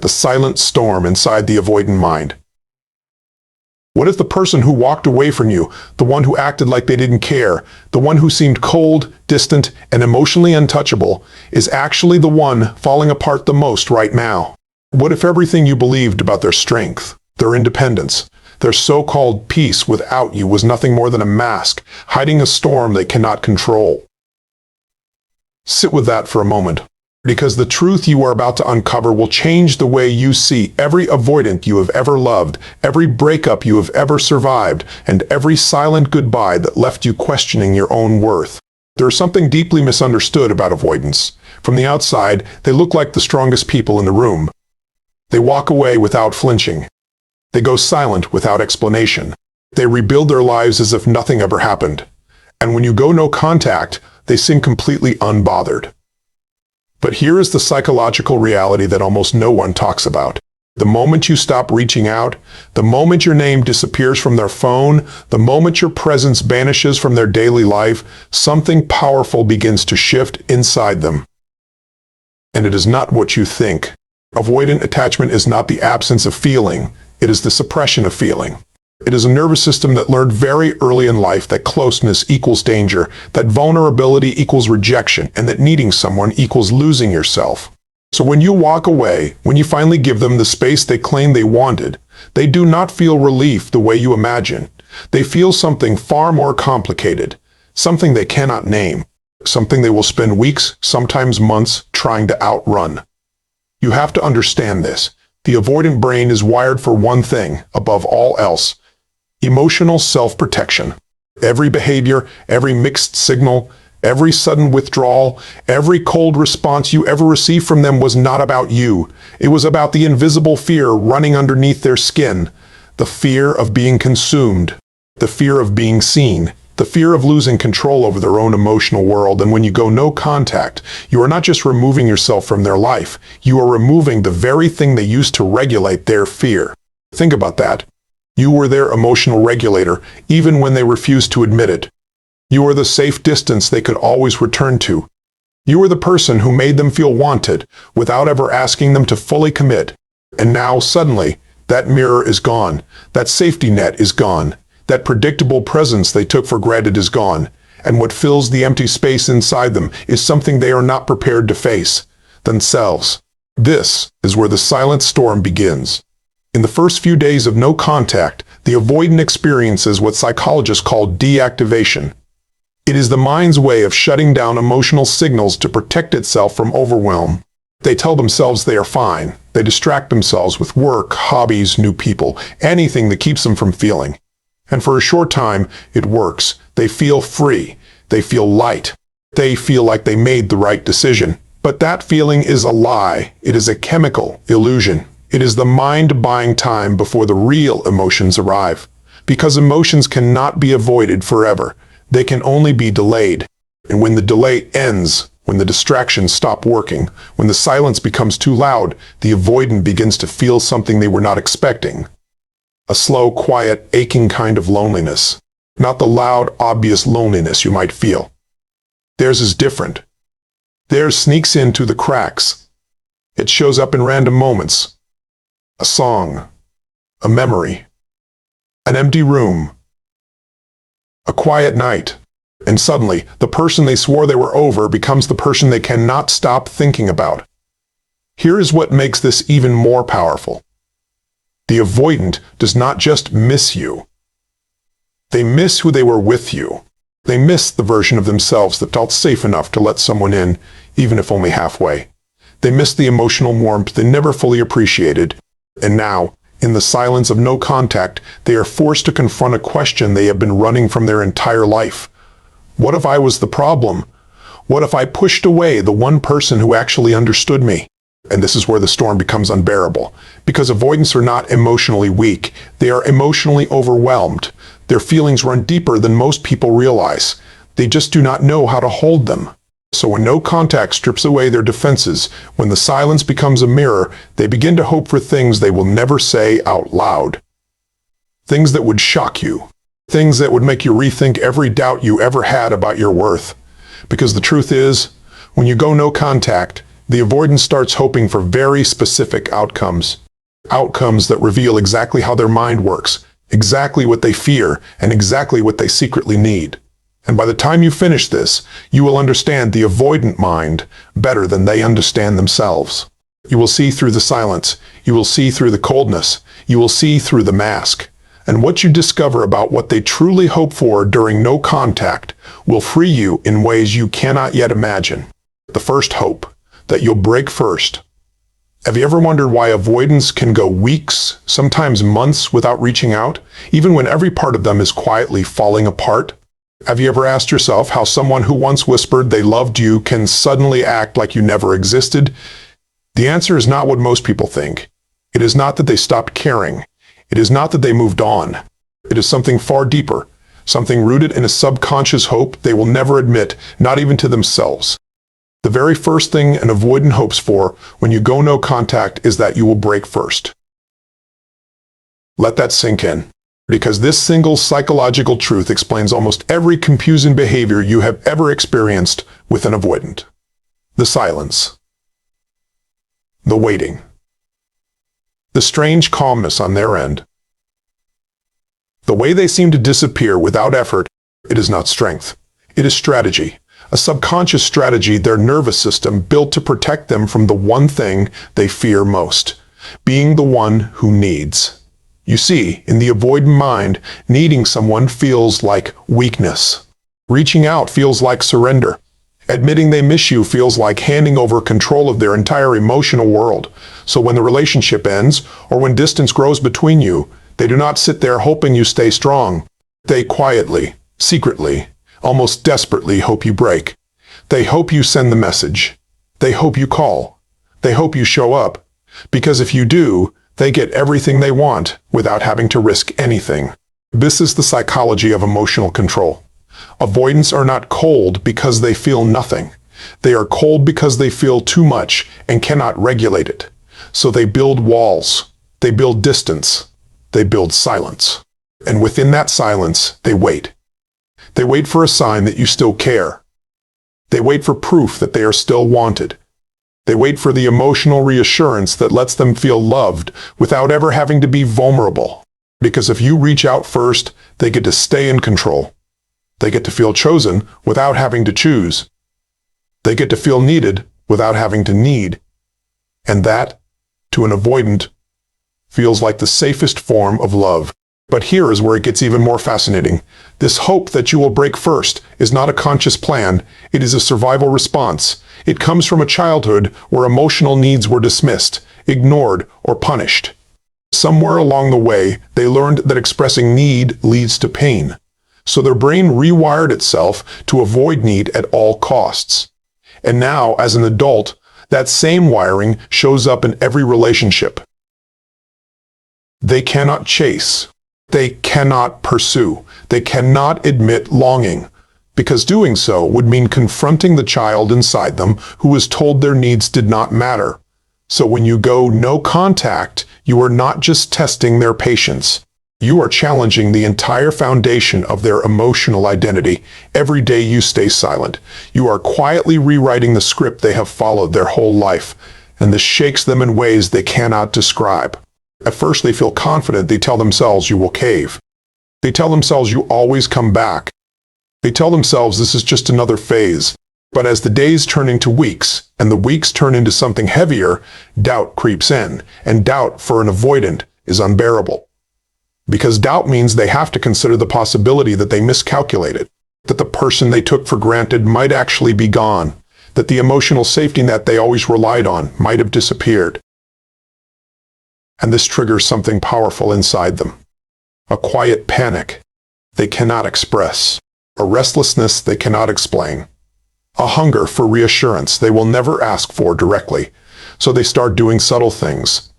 the silent storm inside the avoidant mind? What if the person who walked away from you, the one who acted like they didn't care, the one who seemed cold, distant, and emotionally untouchable, is actually the one falling apart the most right now? What if everything you believed about their strength, their independence, their so-called peace without you was nothing more than a mask, hiding a storm they cannot control? Sit with that for a moment, because the truth you are about to uncover will change the way you see every avoidant you have ever loved, every breakup you have ever survived, and every silent goodbye that left you questioning your own worth. There is something deeply misunderstood about avoidants. From the outside, they look like the strongest people in the room. They walk away without flinching. They go silent without explanation. They rebuild their lives as if nothing ever happened. And when you go no contact, they seem completely unbothered. But here is the psychological reality that almost no one talks about. The moment you stop reaching out, the moment your name disappears from their phone, the moment your presence vanishes from their daily life, something powerful begins to shift inside them. And it is not what you think. Avoidant attachment is not the absence of feeling, it is the suppression of feeling. It is a nervous system that learned very early in life that closeness equals danger, that vulnerability equals rejection, and that needing someone equals losing yourself. So when you walk away, when you finally give them the space they claimed they wanted, they do not feel relief the way you imagine. They feel something far more complicated, something they cannot name, something they will spend weeks, sometimes months, trying to outrun. You have to understand this. The avoidant brain is wired for one thing, above all else: emotional self-protection. Every behavior, every mixed signal, every sudden withdrawal, every cold response you ever received from them was not about you. It was about the invisible fear running underneath their skin. The fear of being consumed. The fear of being seen. The fear of losing control over their own emotional world. And when you go no contact, you are not just removing yourself from their life. You are removing the very thing they used to regulate their fear. Think about that. You were their emotional regulator, even when they refused to admit it. You were the safe distance they could always return to. You were the person who made them feel wanted, without ever asking them to fully commit. And now, suddenly, that mirror is gone. That safety net is gone. That predictable presence they took for granted is gone. And what fills the empty space inside them is something they are not prepared to face: themselves. This is where the silent storm begins. In the first few days of no contact, the avoidant experiences what psychologists call deactivation. It is the mind's way of shutting down emotional signals to protect itself from overwhelm. They tell themselves they are fine. They distract themselves with work, hobbies, new people, anything that keeps them from feeling. And for a short time, it works. They feel free. They feel light. They feel like they made the right decision. But that feeling is a lie. It is a chemical illusion. It is the mind buying time before the real emotions arrive. Because emotions cannot be avoided forever. They can only be delayed. And when the delay ends, when the distractions stop working, when the silence becomes too loud, the avoidant begins to feel something they were not expecting. A slow, quiet, aching kind of loneliness. Not the loud, obvious loneliness you might feel. Theirs is different. Theirs sneaks in through the cracks. It shows up in random moments. A song, a memory, an empty room, a quiet night, and suddenly the person they swore they were over becomes the person they cannot stop thinking about. Here is what makes this even more powerful. The avoidant does not just miss you. They miss who they were with you. They miss the version of themselves that felt safe enough to let someone in, even if only halfway. They miss the emotional warmth they never fully appreciated. And now, in the silence of no contact, they are forced to confront a question they have been running from their entire life. What if I was the problem? What if I pushed away the one person who actually understood me? And this is where the storm becomes unbearable. Because avoidants are not emotionally weak. They are emotionally overwhelmed. Their feelings run deeper than most people realize. They just do not know how to hold them. So when no contact strips away their defenses, when the silence becomes a mirror, they begin to hope for things they will never say out loud. Things that would shock you. Things that would make you rethink every doubt you ever had about your worth. Because the truth is, when you go no contact, The avoidant starts hoping for very specific outcomes. Outcomes that reveal exactly how their mind works, exactly what they fear, and exactly what they secretly need. And by the time you finish this, you will understand the avoidant mind better than they understand themselves. You will see through the silence. You will see through the coldness. You will see through the mask. And what you discover about what they truly hope for during no contact will free you in ways you cannot yet imagine. The first hope, that you'll break first. Have you ever wondered why avoidants can go weeks, sometimes months, without reaching out, even when every part of them is quietly falling apart? Have you ever asked yourself how someone who once whispered they loved you can suddenly act like you never existed? The answer is not what most people think. It is not that they stopped caring. It is not that they moved on. It is something far deeper, something rooted in a subconscious hope they will never admit, not even to themselves. The very first thing an avoidant hopes for when you go no contact is that you will break first. Let that sink in, because this single psychological truth explains almost every confusing behavior you have ever experienced with an avoidant. The silence. The waiting. The strange calmness on their end. The way they seem to disappear without effort, it is not strength. It is strategy. A subconscious strategy their nervous system built to protect them from the one thing they fear most, being the one who needs. You see, in the avoidant mind, needing someone feels like weakness. Reaching out feels like surrender. Admitting they miss you feels like handing over control of their entire emotional world. So when the relationship ends, or when distance grows between you, they do not sit there hoping you stay strong. They quietly, secretly, almost desperately hope you break. They hope you send the message. They hope you call. They hope you show up. Because if you do, they get everything they want without having to risk anything. This is the psychology of emotional control. Avoidants are not cold because they feel nothing. They are cold because they feel too much and cannot regulate it. So they build walls. They build distance. They build silence. And within that silence, they wait. They wait for a sign that you still care. They wait for proof that they are still wanted. They wait for the emotional reassurance that lets them feel loved without ever having to be vulnerable. Because if you reach out first, they get to stay in control. They get to feel chosen without having to choose. They get to feel needed without having to need. And that, to an avoidant, feels like the safest form of love. But here is where it gets even more fascinating. This hope that you will break first is not a conscious plan. It is a survival response. It comes from a childhood where emotional needs were dismissed, ignored, or punished. Somewhere along the way, they learned that expressing need leads to pain. So their brain rewired itself to avoid need at all costs. And now, as an adult, that same wiring shows up in every relationship. They cannot chase. They cannot pursue. They cannot admit longing, because doing so would mean confronting the child inside them who was told their needs did not matter. So when you go no contact, you are not just testing their patience. You are challenging the entire foundation of their emotional identity. Every day you stay silent. You are quietly rewriting the script they have followed their whole life, and this shakes them in ways they cannot describe. At first they feel confident. They tell themselves you will cave. They tell themselves you always come back. They tell themselves this is just another phase. But as the days turn into weeks, and the weeks turn into something heavier, doubt creeps in, and doubt for an avoidant is unbearable. Because doubt means they have to consider the possibility that they miscalculated, that the person they took for granted might actually be gone, that the emotional safety net they always relied on might have disappeared. And this triggers something powerful inside them. A quiet panic they cannot express. A restlessness they cannot explain. A hunger for reassurance they will never ask for directly. So they start doing subtle things.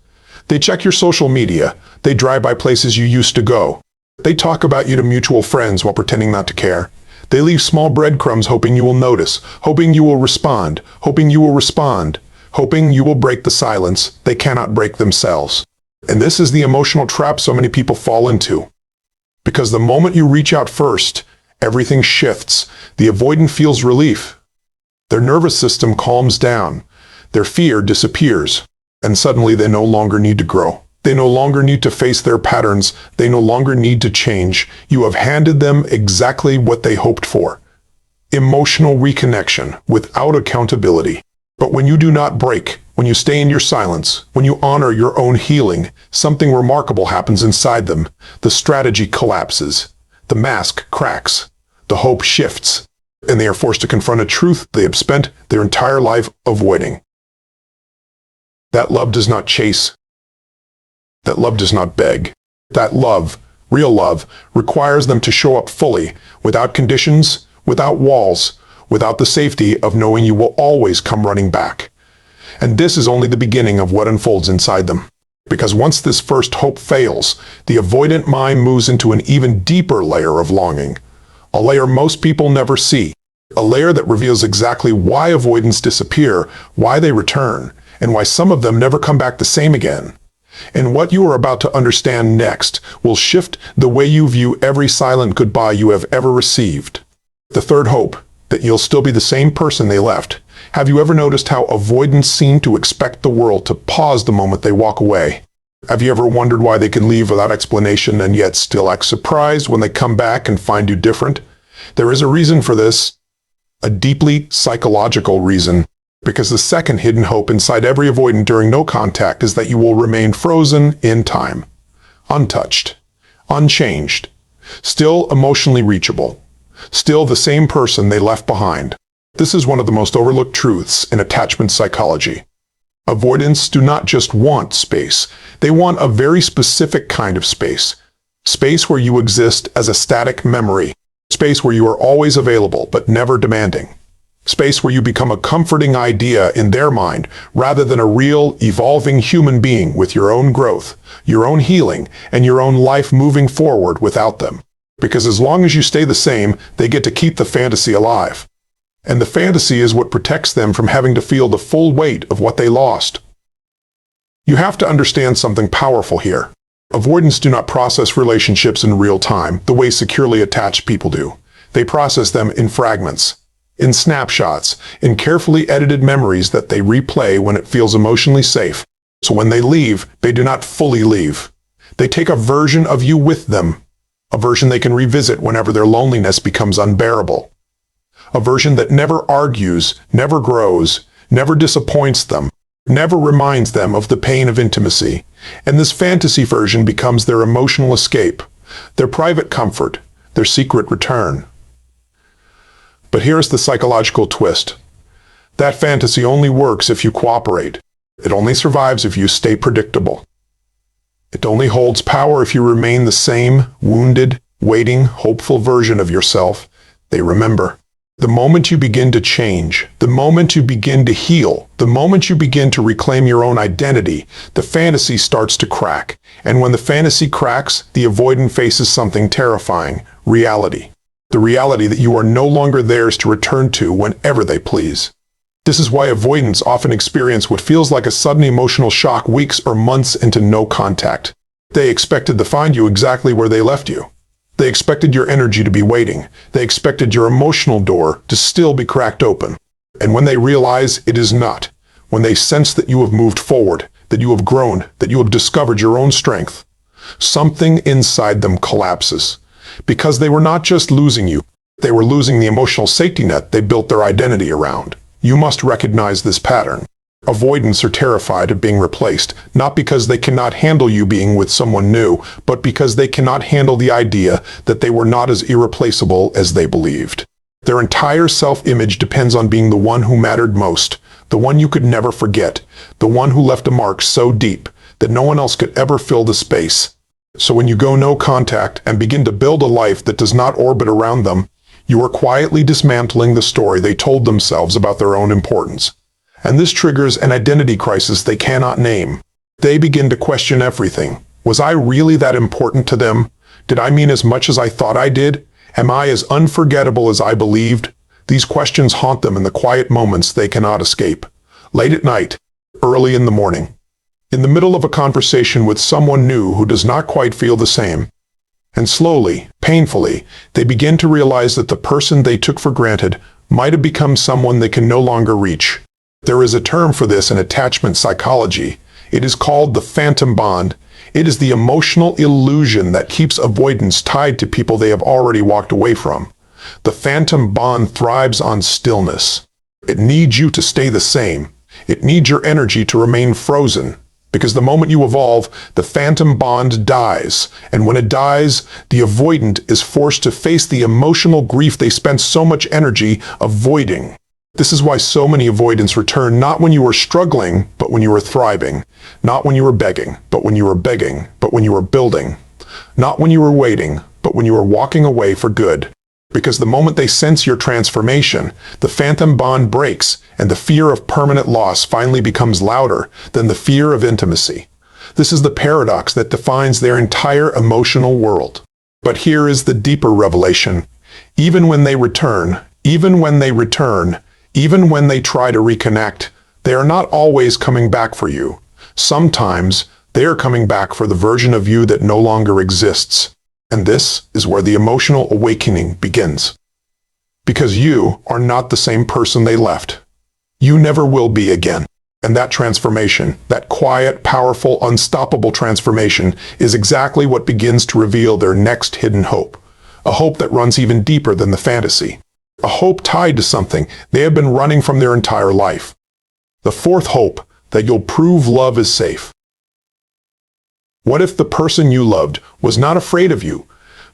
They check your social media. They drive by places you used to go. They talk about you to mutual friends while pretending not to care. They leave small breadcrumbs hoping you will notice, hoping you will respond, hoping you will respond, hoping you will break the silence they cannot break themselves. And this is the emotional trap so many people fall into. Because the moment you reach out first, everything shifts. The avoidant feels relief. Their nervous system calms down. their fear disappears, and suddenly they no longer need to grow. They no longer need to face their patterns. They no longer need to change. You have handed them exactly what they hoped for. Emotional reconnection without accountability. But when you do not break, when you stay in your silence, when you honor your own healing, something remarkable happens inside them. The strategy collapses. The mask cracks. The hope shifts. And they are forced to confront a truth they have spent their entire life avoiding. That love does not chase. That love does not beg. That love, real love, requires them to show up fully, without conditions, without walls, without the safety of knowing you will always come running back. And this is only the beginning of what unfolds inside them. Because once this first hope fails, the avoidant mind moves into an even deeper layer of longing. A layer most people never see. A layer that reveals exactly why avoidants disappear, why they return, and why some of them never come back the same again. And what you are about to understand next will shift the way you view every silent goodbye you have ever received. The third hope, that you'll still be the same person they left. Have you ever noticed how avoidants seem to expect the world to pause the moment they walk away? Have you ever wondered why they can leave without explanation and yet still act surprised when they come back and find you different? There is a reason for this, a deeply psychological reason. Because the second hidden hope inside every avoidant during no contact is that you will remain frozen in time, untouched, unchanged, still emotionally reachable, still the same person they left behind. This is one of the most overlooked truths in attachment psychology. Avoidants do not just want space. They want a very specific kind of space. Space where you exist as a static memory. Space where you are always available but never demanding. Space where you become a comforting idea in their mind rather than a real, evolving human being with your own growth, your own healing, and your own life moving forward without them. Because as long as you stay the same, they get to keep the fantasy alive. And the fantasy is what protects them from having to feel the full weight of what they lost. You have to understand something powerful here. Avoidants do not process relationships in real time the way securely attached people do. They process them in fragments, in snapshots, in carefully edited memories that they replay when it feels emotionally safe. So when they leave, they do not fully leave. They take a version of you with them, a version they can revisit whenever their loneliness becomes unbearable. A version that never argues, never grows, never disappoints them, never reminds them of the pain of intimacy. And this fantasy version becomes their emotional escape, their private comfort, their secret return. But here's the psychological twist. That fantasy only works if you cooperate. It only survives if you stay predictable. It only holds power if you remain the same, wounded, waiting, hopeful version of yourself they remember. The moment you begin to change, the moment you begin to heal, the moment you begin to reclaim your own identity, the fantasy starts to crack. And when the fantasy cracks, the avoidant faces something terrifying, reality. The reality that you are no longer theirs to return to whenever they please. This is why avoidants often experience what feels like a sudden emotional shock weeks or months into no contact. They expected to find you exactly where they left you. They expected your energy to be waiting. They expected your emotional door to still be cracked open. And when they realize it is not, when they sense that you have moved forward, that you have grown, that you have discovered your own strength, something inside them collapses. Because they were not just losing you, they were losing the emotional safety net they built their identity around. You must recognize this pattern. Avoidants are terrified of being replaced, not because they cannot handle you being with someone new, but because they cannot handle the idea that they were not as irreplaceable as they believed. Their entire self-image depends on being the one who mattered most, the one you could never forget, the one who left a mark so deep that no one else could ever fill the space. So when you go no contact and begin to build a life that does not orbit around them, you are quietly dismantling the story they told themselves about their own importance. And this triggers an identity crisis they cannot name. They begin to question everything. Was I really that important to them? Did I mean as much as I thought I did? Am I as unforgettable as I believed? These questions haunt them in the quiet moments they cannot escape. Late at night, early in the morning, in the middle of a conversation with someone new who does not quite feel the same. And slowly, painfully, they begin to realize that the person they took for granted might have become someone they can no longer reach. There is a term for this in attachment psychology. It is called the phantom bond. It is the emotional illusion that keeps avoidants tied to people they have already walked away from. The phantom bond thrives on stillness. It needs you to stay the same. It needs your energy to remain frozen. Because the moment you evolve, the phantom bond dies. And when it dies, the avoidant is forced to face the emotional grief they spent so much energy avoiding. This is why so many avoidants return not when you were struggling, but when you were thriving. Not when you were begging, but when you were begging, but when you were building. Not when you were waiting, but when you were walking away for good. Because the moment they sense your transformation, the phantom bond breaks, and the fear of permanent loss finally becomes louder than the fear of intimacy. This is the paradox that defines their entire emotional world. But here is the deeper revelation. Even when they return, even when they try to reconnect, they are not always coming back for you. Sometimes they are coming back for the version of you that no longer exists. And this is where the emotional awakening begins. Because you are not the same person they left. You never will be again. And that transformation, that quiet, powerful, unstoppable transformation, is exactly what begins to reveal their next hidden hope. A hope that runs even deeper than the fantasy. A hope tied to something they have been running from their entire life. The fourth hope, that you'll prove love is safe. What if the person you loved was not afraid of you,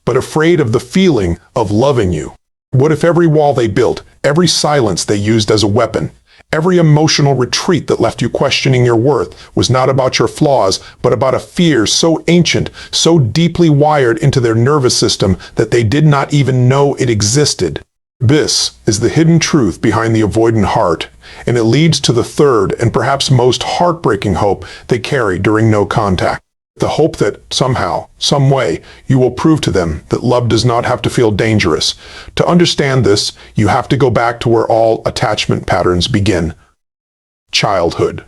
but afraid of the feeling of loving you? What if every wall they built, every silence they used as a weapon, every emotional retreat that left you questioning your worth was not about your flaws, but about a fear so ancient, so deeply wired into their nervous system that they did not even know it existed? This is the hidden truth behind the avoidant heart, and it leads to the third and perhaps most heartbreaking hope they carry during no contact. The hope that somehow, some way, you will prove to them that love does not have to feel dangerous. To understand this, you have to go back to where all attachment patterns begin. Childhood.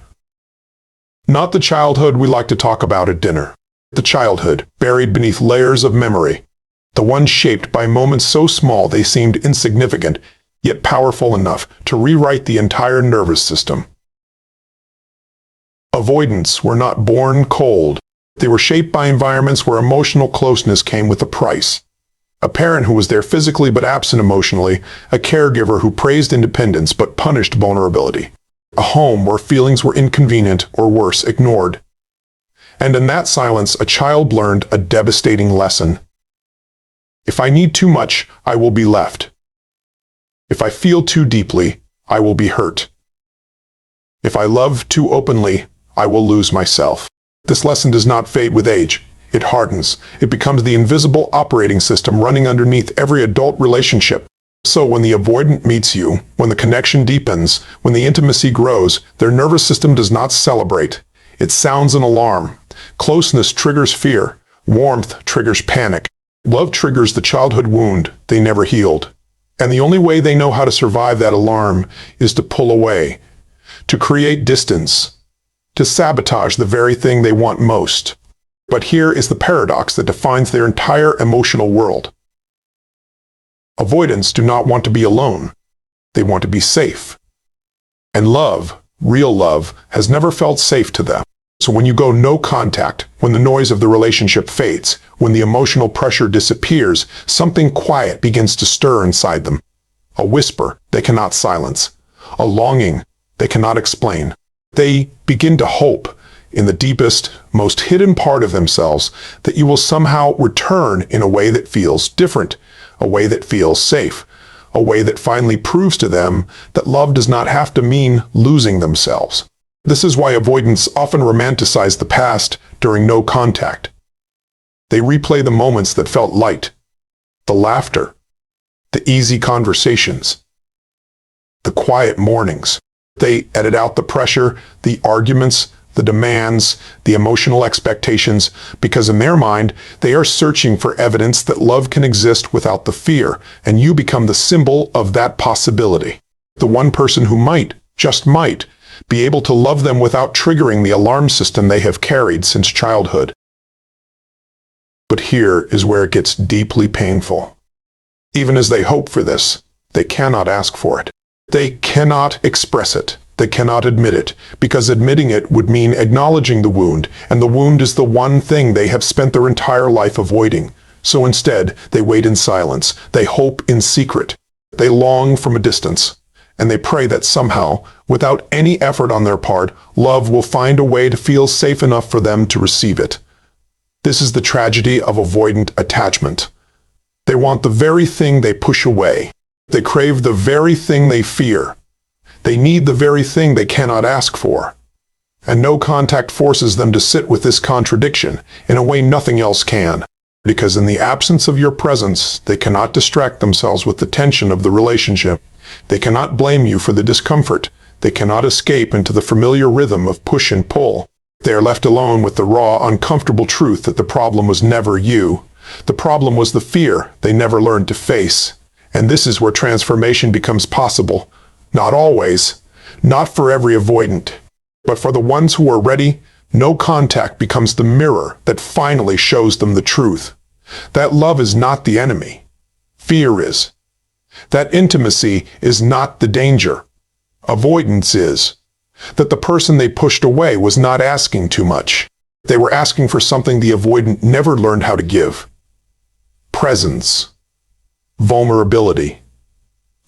Not the childhood we like to talk about at dinner. The childhood buried beneath layers of memory. The one shaped by moments so small they seemed insignificant, yet powerful enough to rewrite the entire nervous system. Avoidants were not born cold. They were shaped by environments where emotional closeness came with a price. A parent who was there physically but absent emotionally, a caregiver who praised independence but punished vulnerability. A home where feelings were inconvenient or worse, ignored. And in that silence, a child learned a devastating lesson. If I need too much, I will be left. If I feel too deeply, I will be hurt. If I love too openly, I will lose myself. This lesson does not fade with age. It hardens. It becomes the invisible operating system running underneath every adult relationship. So when the avoidant meets you, when the connection deepens, when the intimacy grows, their nervous system does not celebrate. It sounds an alarm. Closeness triggers fear. Warmth triggers panic. Love triggers the childhood wound they never healed. And the only way they know how to survive that alarm is to pull away, to create distance, to sabotage the very thing they want most. But here is the paradox that defines their entire emotional world. Avoidants do not want to be alone. They want to be safe. And love, real love, has never felt safe to them. So when you go no contact, when the noise of the relationship fades, when the emotional pressure disappears, something quiet begins to stir inside them. A whisper they cannot silence. A longing they cannot explain. They begin to hope, in the deepest, most hidden part of themselves, that you will somehow return in a way that feels different, a way that feels safe, a way that finally proves to them that love does not have to mean losing themselves. This is why avoidants often romanticize the past during no contact. They replay the moments that felt light, the laughter, the easy conversations, the quiet mornings. They edit out the pressure, the arguments, the demands, the emotional expectations, because in their mind, they are searching for evidence that love can exist without the fear, and you become the symbol of that possibility. The one person who might, just might, be able to love them without triggering the alarm system they have carried since childhood. But here is where it gets deeply painful. Even as they hope for this, they cannot ask for it. They cannot express it. They cannot admit it, because admitting it would mean acknowledging the wound, and the wound is the one thing they have spent their entire life avoiding. So instead, they wait in silence. They hope in secret. They long from a distance. And they pray that somehow, without any effort on their part, love will find a way to feel safe enough for them to receive it. This is the tragedy of avoidant attachment. They want the very thing they push away. They crave the very thing they fear. They need the very thing they cannot ask for. And no contact forces them to sit with this contradiction in a way nothing else can. Because in the absence of your presence, they cannot distract themselves with the tension of the relationship. They cannot blame you for the discomfort. They cannot escape into the familiar rhythm of push and pull. They are left alone with the raw, uncomfortable truth that the problem was never you. The problem was the fear they never learned to face. And this is where transformation becomes possible. Not always, not for every avoidant, but for the ones who are ready. No contact becomes the mirror that finally shows them the truth. That love is not the enemy. Fear is. That intimacy is not the danger. Avoidance is. That the person they pushed away was not asking too much. They were asking for something the avoidant never learned how to give. Presence. Vulnerability.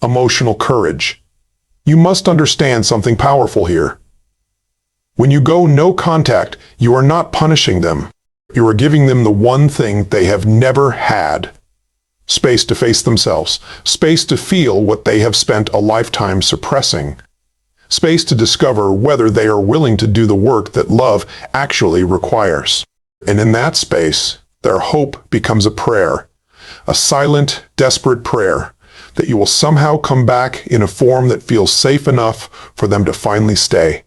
Emotional courage. You must understand something powerful here. When you go no contact, you are not punishing them. You are giving them the one thing they have never had. Space to face themselves. Space to feel what they have spent a lifetime suppressing. Space to discover whether they are willing to do the work that love actually requires. And in that space, their hope becomes a prayer. A silent, desperate prayer that you will somehow come back in a form that feels safe enough for them to finally stay.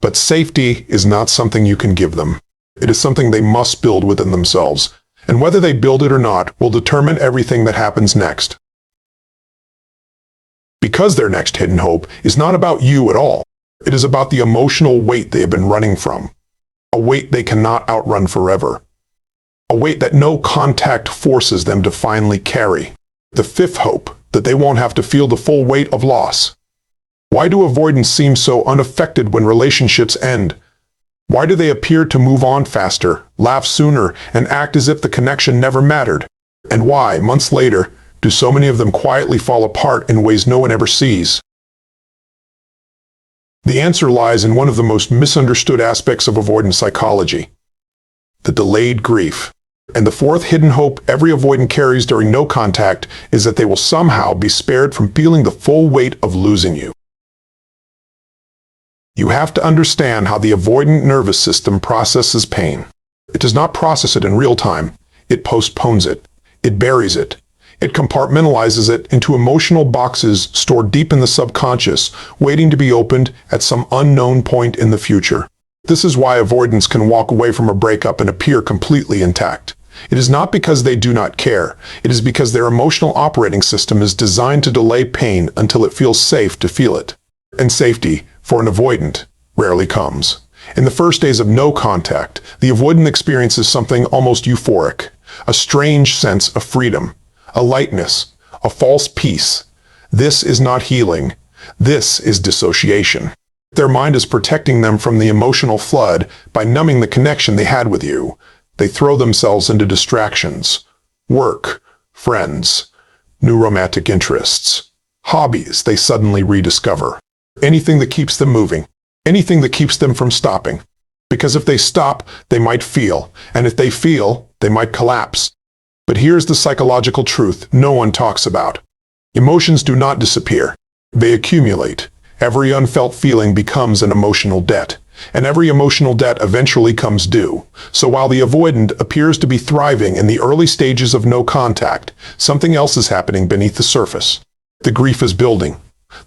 But safety is not something you can give them. It is something they must build within themselves, and whether they build it or not will determine everything that happens next. Because their next hidden hope is not about you at all. It is about the emotional weight they have been running from. A weight they cannot outrun forever. A weight that no contact forces them to finally carry. The fifth hope, that they won't have to feel the full weight of loss. Why do avoidants seem so unaffected when relationships end? Why do they appear to move on faster, laugh sooner, and act as if the connection never mattered? And why, months later, do so many of them quietly fall apart in ways no one ever sees? The answer lies in one of the most misunderstood aspects of avoidant psychology: the delayed grief. And the fourth hidden hope every avoidant carries during no contact is that they will somehow be spared from feeling the full weight of losing you. You have to understand how the avoidant nervous system processes pain. It does not process it in real time. It postpones it. It buries it. It compartmentalizes it into emotional boxes stored deep in the subconscious, waiting to be opened at some unknown point in the future. This is why avoidants can walk away from a breakup and appear completely intact. It is not because they do not care. It is because their emotional operating system is designed to delay pain until it feels safe to feel it. And safety, for an avoidant, rarely comes. In the first days of no contact, the avoidant experiences something almost euphoric, a strange sense of freedom, a lightness, a false peace. This is not healing. This is dissociation. Their mind is protecting them from the emotional flood by numbing the connection they had with you. They throw themselves into distractions, work, friends, new romantic interests, hobbies they suddenly rediscover. Anything that keeps them moving, anything that keeps them from stopping. Because if they stop, they might feel, and if they feel, they might collapse. But here's the psychological truth no one talks about. Emotions do not disappear. They accumulate. Every unfelt feeling becomes an emotional debt, and every emotional debt eventually comes due. So while the avoidant appears to be thriving in the early stages of no contact, something else is happening beneath the surface. The grief is building.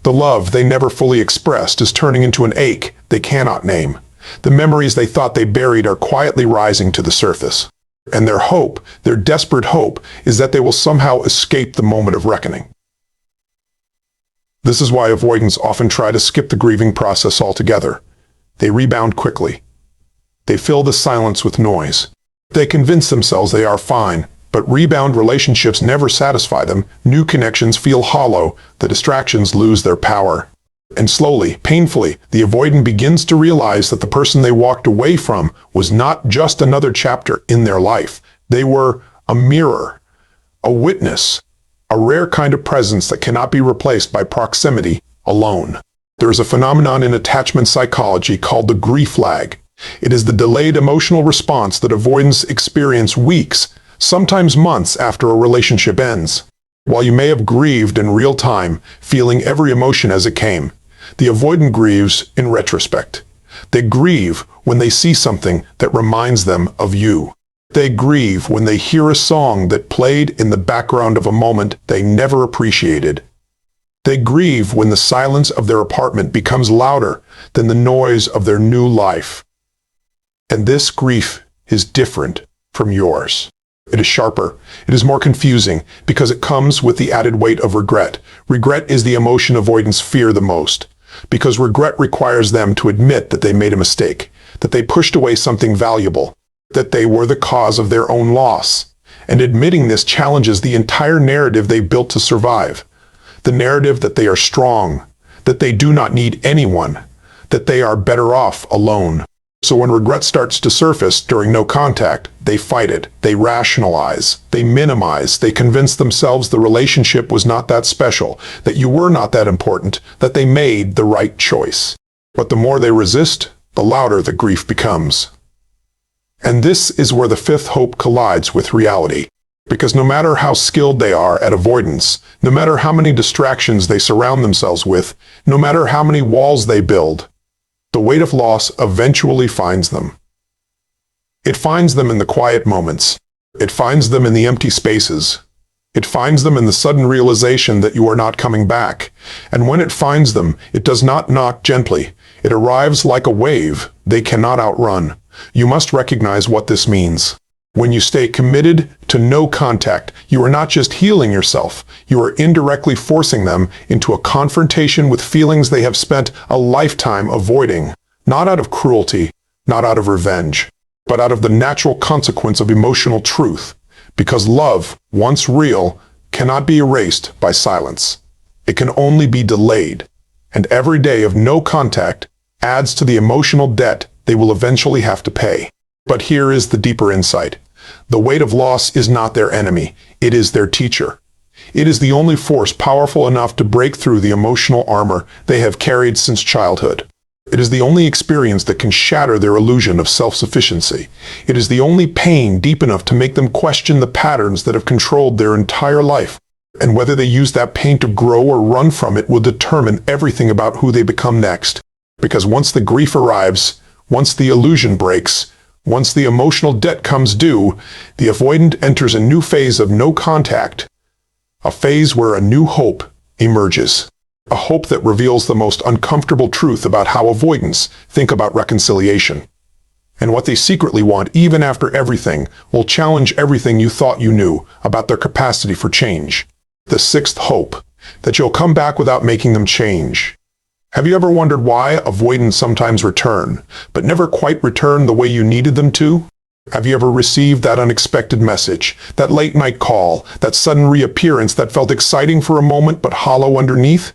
The love they never fully expressed is turning into an ache they cannot name. The memories they thought they buried are quietly rising to the surface. And their hope, their desperate hope, is that they will somehow escape the moment of reckoning. This is why avoidants often try to skip the grieving process altogether. They rebound quickly. They fill the silence with noise. They convince themselves they are fine, but rebound relationships never satisfy them. New connections feel hollow. The distractions lose their power. And slowly, painfully, the avoidant begins to realize that the person they walked away from was not just another chapter in their life. They were a mirror, a witness, a rare kind of presence that cannot be replaced by proximity alone. There is a phenomenon in attachment psychology called the grief lag. It is the delayed emotional response that avoidants experience weeks, sometimes months after a relationship ends. While you may have grieved in real time, feeling every emotion as it came, the avoidant grieves in retrospect. They grieve when they see something that reminds them of you. They grieve when they hear a song that played in the background of a moment they never appreciated. They grieve when the silence of their apartment becomes louder than the noise of their new life. And this grief is different from yours. It is sharper. It is more confusing because it comes with the added weight of regret. Regret is the emotion avoidants fear the most, because regret requires them to admit that they made a mistake, that they pushed away something valuable, that they were the cause of their own loss. And admitting this challenges the entire narrative they built to survive. The narrative that they are strong, that they do not need anyone, that they are better off alone. So when regret starts to surface during no contact, they fight it, they rationalize, they minimize, they convince themselves the relationship was not that special, that you were not that important, that they made the right choice. But the more they resist, the louder the grief becomes. And this is where the fifth hope collides with reality. Because no matter how skilled they are at avoidance, no matter how many distractions they surround themselves with, no matter how many walls they build, the weight of loss eventually finds them. It finds them in the quiet moments. It finds them in the empty spaces. It finds them in the sudden realization that you are not coming back. And when it finds them, it does not knock gently. It arrives like a wave they cannot outrun. You must recognize what this means. When you stay committed to no contact, you are not just healing yourself, you are indirectly forcing them into a confrontation with feelings they have spent a lifetime avoiding, not out of cruelty, not out of revenge, but out of the natural consequence of emotional truth, because love, once real, cannot be erased by silence. It can only be delayed, and every day of no contact adds to the emotional debt they will eventually have to pay. But here is the deeper insight. The weight of loss is not their enemy. It is their teacher. It is the only force powerful enough to break through the emotional armor they have carried since childhood. It is the only experience that can shatter their illusion of self-sufficiency. It is the only pain deep enough to make them question the patterns that have controlled their entire life. And whether they use that pain to grow or run from it will determine everything about who they become next. Because once the grief arrives, once the illusion breaks, once the emotional debt comes due, the avoidant enters a new phase of no contact, a phase where a new hope emerges, a hope that reveals the most uncomfortable truth about how avoidants think about reconciliation. And what they secretly want, even after everything, will challenge everything you thought you knew about their capacity for change. The sixth hope, that you'll come back without making them change. Have you ever wondered why avoidants sometimes return, but never quite return the way you needed them to? Have you ever received that unexpected message, that late-night call, that sudden reappearance that felt exciting for a moment but hollow underneath?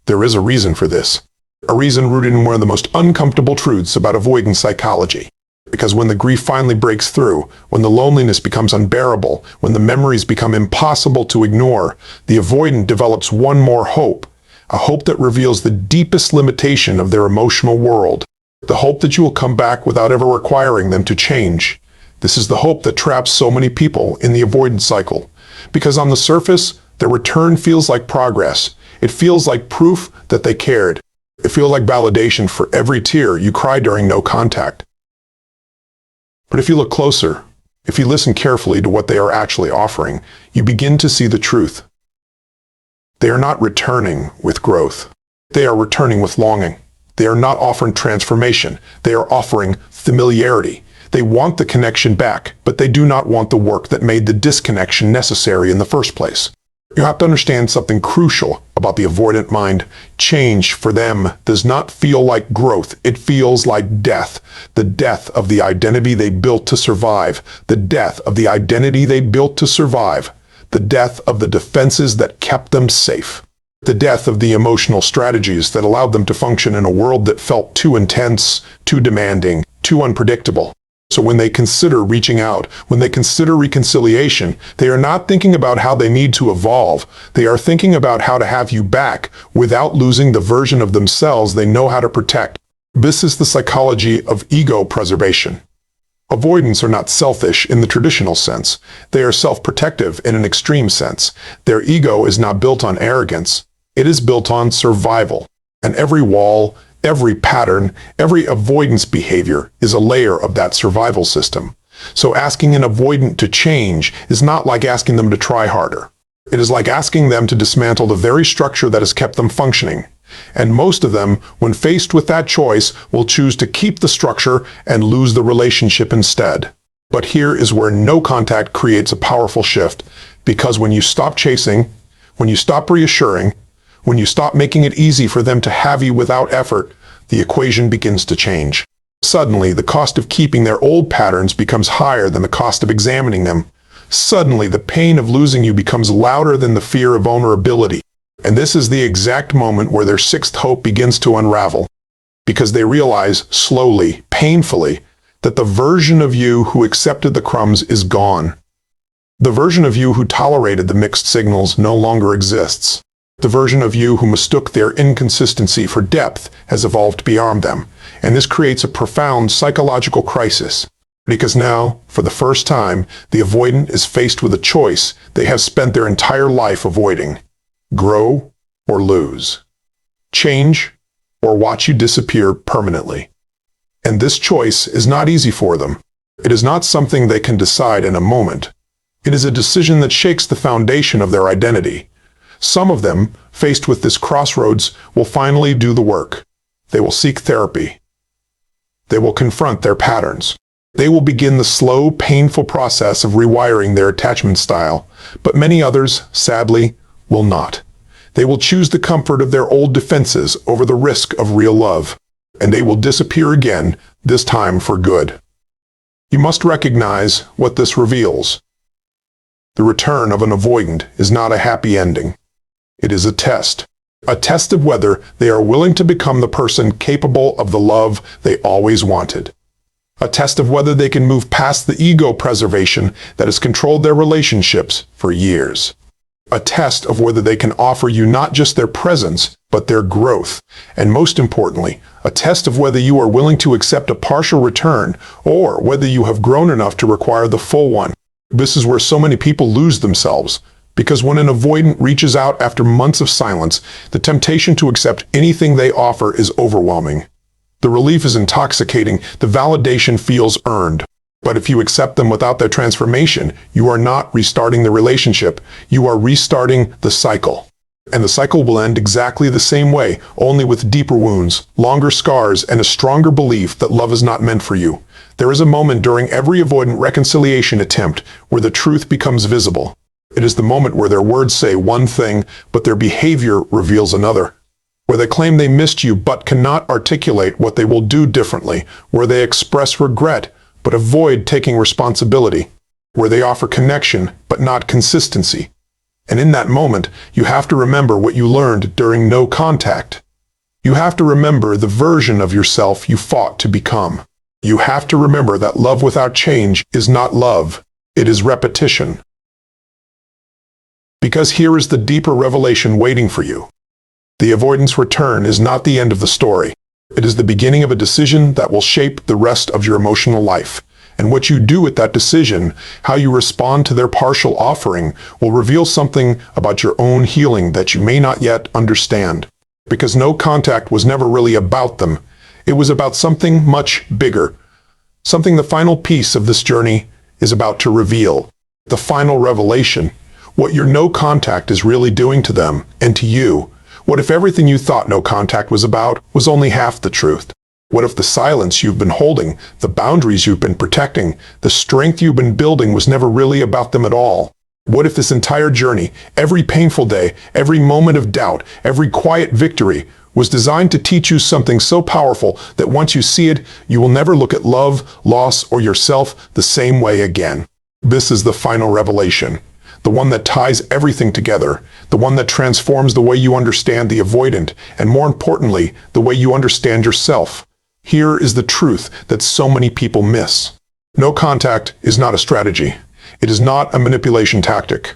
There is a reason for this, a reason rooted in one of the most uncomfortable truths about avoidance psychology. Because when the grief finally breaks through, when the loneliness becomes unbearable, when the memories become impossible to ignore, the avoidant develops one more hope. A hope that reveals the deepest limitation of their emotional world. The hope that you will come back without ever requiring them to change. This is the hope that traps so many people in the avoidance cycle. Because on the surface, their return feels like progress. It feels like proof that they cared. It feels like validation for every tear you cry during no contact. But if you look closer, if you listen carefully to what they are actually offering, you begin to see the truth. They are not returning with growth. They are returning with longing. They are not offering transformation. They are offering familiarity. They want the connection back, but they do not want the work that made the disconnection necessary in the first place. You have to understand something crucial about the avoidant mind. Change for them does not feel like growth. It feels like death. The death of the identity they built to survive. The death of the identity they built to survive. The death of the defenses that kept them safe. the death of the emotional strategies that allowed them to function in a world that felt too intense, too demanding, too unpredictable. So when they consider reaching out, when they consider reconciliation, they are not thinking about how they need to evolve. They are thinking about how to have you back without losing the version of themselves they know how to protect. This is the psychology of ego preservation. Avoidants are not selfish in the traditional sense. They are self-protective in an extreme sense. Their ego is not built on arrogance. It is built on survival. And every wall, every pattern, every avoidance behavior is a layer of that survival system. So asking an avoidant to change is not like asking them to try harder. It is like asking them to dismantle the very structure that has kept them functioning. And most of them, when faced with that choice, will choose to keep the structure and lose the relationship instead. But here is where no contact creates a powerful shift, because when you stop chasing, when you stop reassuring, when you stop making it easy for them to have you without effort, the equation begins to change. Suddenly, the cost of keeping their old patterns becomes higher than the cost of examining them. Suddenly, the pain of losing you becomes louder than the fear of vulnerability. And this is the exact moment where their sixth hope begins to unravel, because they realize slowly, painfully, that the version of you who accepted the crumbs is gone. The version of you who tolerated the mixed signals no longer exists. The version of you who mistook their inconsistency for depth has evolved beyond them, and this creates a profound psychological crisis. Because now, for the first time, the avoidant is faced with a choice they have spent their entire life avoiding. Grow or lose. Change or watch you disappear permanently. And this choice is not easy for them. It is not something they can decide in a moment. It is a decision that shakes the foundation of their identity. Some of them, faced with this crossroads, will finally do the work. They will seek therapy. They will confront their patterns. They will begin the slow, painful process of rewiring their attachment style. But many others, sadly, will not. They will choose the comfort of their old defenses over the risk of real love. And they will disappear again, this time for good. You must recognize what this reveals. The return of an avoidant is not a happy ending. It is a test of whether they are willing to become the person capable of the love they always wanted. A test of whether they can move past the ego preservation that has controlled their relationships for years. A test of whether they can offer you not just their presence, but their growth. And most importantly, a test of whether you are willing to accept a partial return or whether you have grown enough to require the full one. This is where so many people lose themselves. Because when an avoidant reaches out after months of silence, the temptation to accept anything they offer is overwhelming. The relief is intoxicating, the validation feels earned. But if you accept them without their transformation, you are not restarting the relationship, you are restarting the cycle. And the cycle will end exactly the same way, only with deeper wounds, longer scars, and a stronger belief that love is not meant for you. There is a moment during every avoidant reconciliation attempt where the truth becomes visible. It is the moment where their words say one thing, but their behavior reveals another. Where they claim they missed you but cannot articulate what they will do differently. Where they express regret but avoid taking responsibility. Where they offer connection but not consistency. And in that moment, you have to remember what you learned during no contact. You have to remember the version of yourself you fought to become. You have to remember that love without change is not love. It is repetition. Because here is the deeper revelation waiting for you. The avoidance return is not the end of the story. It is the beginning of a decision that will shape the rest of your emotional life. And what you do with that decision, how you respond to their partial offering, will reveal something about your own healing that you may not yet understand. Because no contact was never really about them. It was about something much bigger. Something the final piece of this journey is about to reveal. The final revelation. What your no contact is really doing to them and to you. What if everything you thought no contact was about was only half the truth? What if the silence you've been holding, the boundaries you've been protecting, the strength you've been building was never really about them at all? What if this entire journey, every painful day, every moment of doubt, every quiet victory, was designed to teach you something so powerful that once you see it, you will never look at love, loss, or yourself the same way again? This is the final revelation. the one that ties everything together, the one that transforms the way you understand the avoidant, and more importantly, the way you understand yourself. Here is the truth that so many people miss. No contact is not a strategy. It is not a manipulation tactic.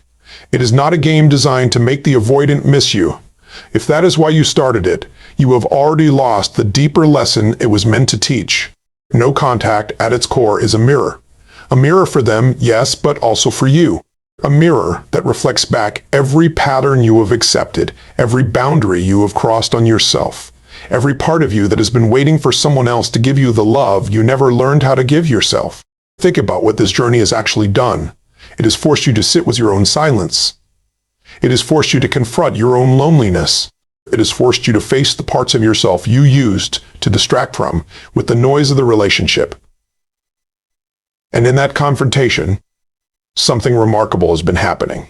It is not a game designed to make the avoidant miss you. If that is why you started it, you have already lost the deeper lesson it was meant to teach. No contact, at its core, is a mirror. A mirror for them, yes, but also for you. A mirror that reflects back every pattern you have accepted, every boundary you have crossed on yourself, every part of you that has been waiting for someone else to give you the love you never learned how to give yourself. Think about what this journey has actually done. It has forced you to sit with your own silence. It has forced you to confront your own loneliness. It has forced you to face the parts of yourself you used to distract from with the noise of the relationship. And in that confrontation, something remarkable has been happening.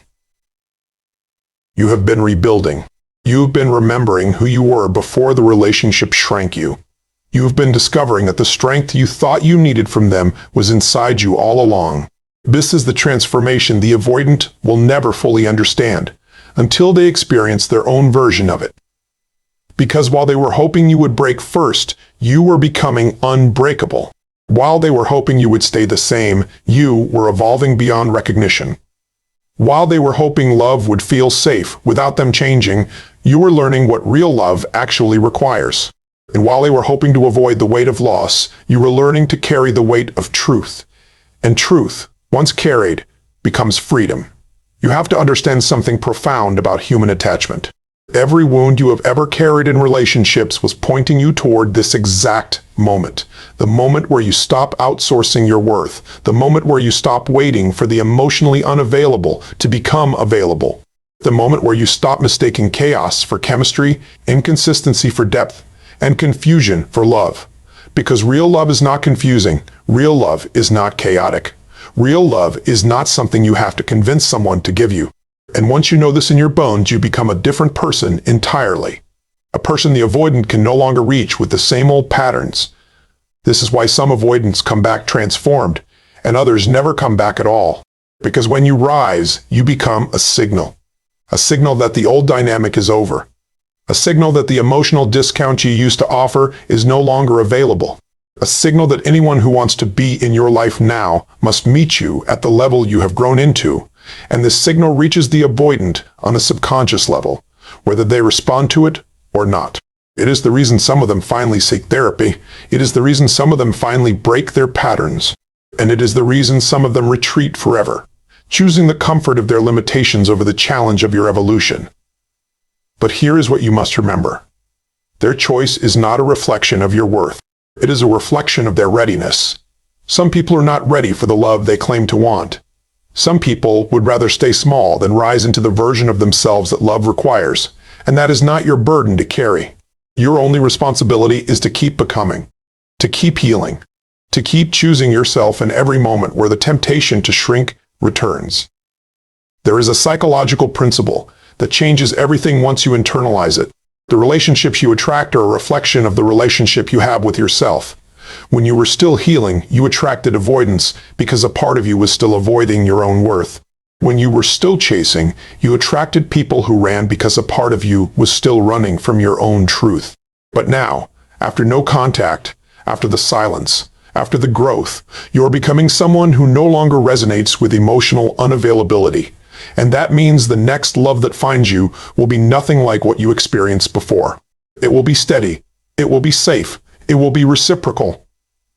You have been rebuilding. You have been remembering who you were before the relationship shrank you. You have been discovering that the strength you thought you needed from them was inside you all along. This is the transformation the avoidant will never fully understand until they experience their own version of it. Because while they were hoping you would break first, you were becoming unbreakable. While they were hoping you would stay the same, you were evolving beyond recognition. While they were hoping love would feel safe without them changing, you were learning what real love actually requires. And while they were hoping to avoid the weight of loss, you were learning to carry the weight of truth. And truth, once carried, becomes freedom. You have to understand something profound about human attachment. Every wound you have ever carried in relationships was pointing you toward this exact moment. The moment where you stop outsourcing your worth. The moment where you stop waiting for the emotionally unavailable to become available. The moment where you stop mistaking chaos for chemistry, inconsistency for depth, and confusion for love. Because real love is not confusing. Real love is not chaotic. Real love is not something you have to convince someone to give you. And once you know this in your bones, you become a different person entirely. A person the avoidant can no longer reach with the same old patterns. This is why some avoidants come back transformed, and others never come back at all. Because when you rise, you become a signal. A signal that the old dynamic is over. A signal that the emotional discount you used to offer is no longer available. A signal that anyone who wants to be in your life now must meet you at the level you have grown into. And this signal reaches the avoidant on a subconscious level, whether they respond to it or not. It is the reason some of them finally seek therapy. It is the reason some of them finally break their patterns. And it is the reason some of them retreat forever, choosing the comfort of their limitations over the challenge of your evolution. But here is what you must remember. Their choice is not a reflection of your worth. It is a reflection of their readiness. Some people are not ready for the love they claim to want. Some people would rather stay small than rise into the version of themselves that love requires, and that is not your burden to carry. Your only responsibility is to keep becoming, to keep healing, to keep choosing yourself in every moment where the temptation to shrink returns. There is a psychological principle that changes everything once you internalize it. The relationships you attract are a reflection of the relationship you have with yourself. When you were still healing, you attracted avoidance because a part of you was still avoiding your own worth. When you were still chasing, you attracted people who ran because a part of you was still running from your own truth. But now, after no contact, after the silence, after the growth, you're becoming someone who no longer resonates with emotional unavailability. And that means the next love that finds you will be nothing like what you experienced before. It will be steady. It will be safe. It will be reciprocal.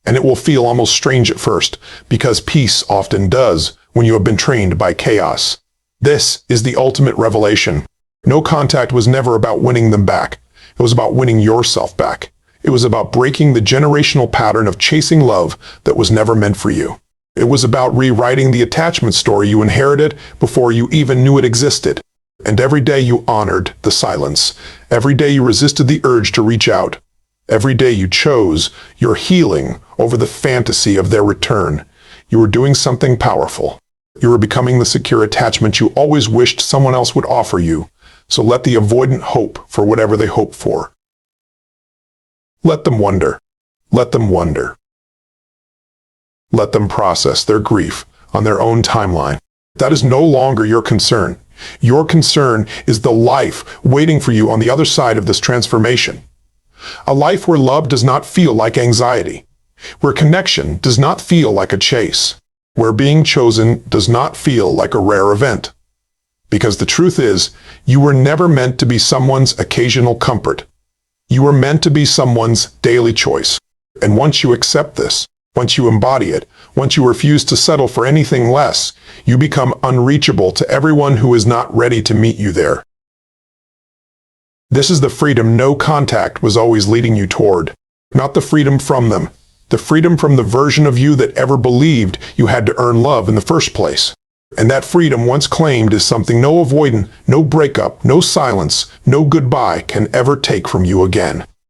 And it will feel almost strange at first, because peace often does when you have been trained by chaos. This is the ultimate revelation. No contact was never about winning them back. It was about winning yourself back. It was about breaking the generational pattern of chasing love that was never meant for you. It was about rewriting the attachment story you inherited before you even knew it existed. And every day you honored the silence. Every day you resisted the urge to reach out. Every day you chose your healing over the fantasy of their return. You were doing something powerful. You were becoming the secure attachment you always wished someone else would offer you. So let the avoidant hope for whatever they hope for. Let them wonder. Let them wonder. Let them process their grief on their own timeline. That is no longer your concern. Your concern is the life waiting for you on the other side of this transformation. A life where love does not feel like anxiety, where connection does not feel like a chase, where being chosen does not feel like a rare event. Because the truth is, you were never meant to be someone's occasional comfort. You were meant to be someone's daily choice. And once you accept this, once you embody it, once you refuse to settle for anything less, you become unreachable to everyone who is not ready to meet you there. This is the freedom no contact was always leading you toward. Not the freedom from them, the freedom from the version of you that ever believed you had to earn love in the first place. And that freedom once claimed is something no avoidant, no breakup, no silence, no goodbye can ever take from you again.